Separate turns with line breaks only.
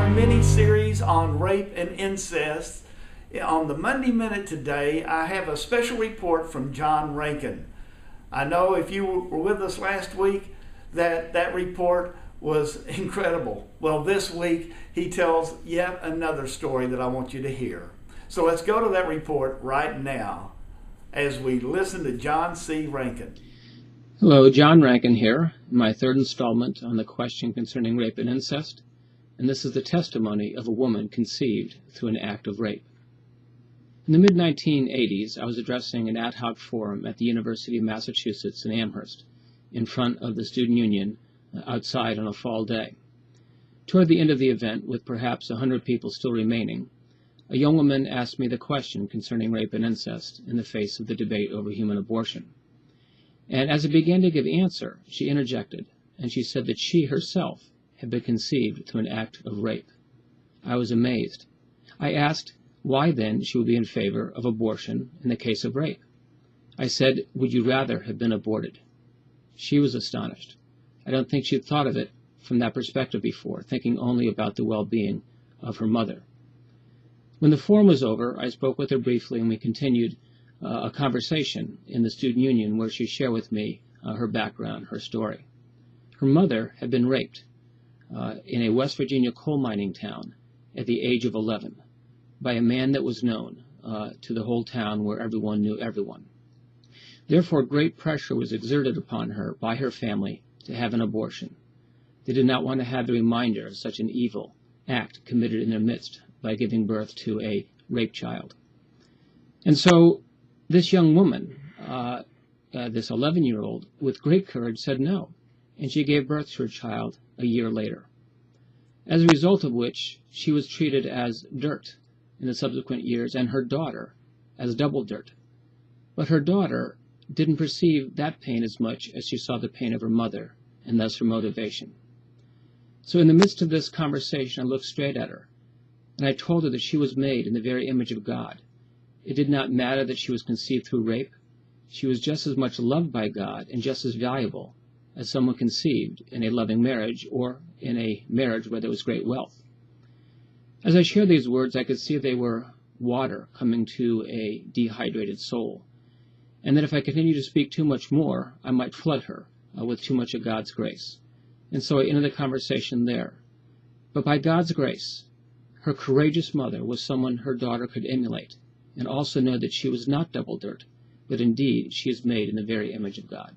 our mini-series on rape and incest. On the Monday Minute today, I have a special report from John Rankin. I know if you were with us last week, that report was incredible. Well, this week, he tells yet another story that I want you to hear. So let's go to that report right now as we listen to John C. Rankin.
Hello, John Rankin here, my third installment on the question concerning rape and incest, and this is the testimony of a woman conceived through an act of rape. In the mid-1980s, I was addressing an ad hoc forum at the University of Massachusetts in Amherst, in front of the Student Union, outside on a fall day. Toward the end of the event, with perhaps 100 people still remaining, a young woman asked me the question concerning rape and incest in the face of the debate over human abortion. And as I began to give answer, she interjected, and she said that she herself had been conceived through an act of rape. I was amazed. I asked why then she would be in favor of abortion in the case of rape. I said, would you rather have been aborted? She was astonished. I don't think she had thought of it from that perspective before, thinking only about the well-being of her mother. When the forum was over, I spoke with her briefly, and we continued a conversation in the Student Union where she shared with me her background, her story. Her mother had been raped in a West Virginia coal mining town at the age of 11 by a man that was known to the whole town, where everyone knew everyone. Therefore, great pressure was exerted upon her by her family to have an abortion. They did not want to have the reminder of such an evil act committed in their midst by giving birth to a rape child. And so this young woman, this 11-year-old, with great courage said no, and she gave birth to her child a year later, as a result of which she was treated as dirt in the subsequent years, and her daughter as double dirt. But her daughter didn't perceive that pain as much as she saw the pain of her mother, and thus her motivation. So in the midst of this conversation, I looked straight at her, and I told her that she was made in the very image of God. It did not matter that she was conceived through rape. She was just as much loved by God and just as valuable as someone conceived in a loving marriage or in a marriage where there was great wealth. As I shared these words, I could see they were water coming to a dehydrated soul, and that if I continued to speak too much more, I might flood her with too much of God's grace. And so I ended the conversation there. But by God's grace, her courageous mother was someone her daughter could emulate, and also know that she was not double dirt, but indeed she is made in the very image of God.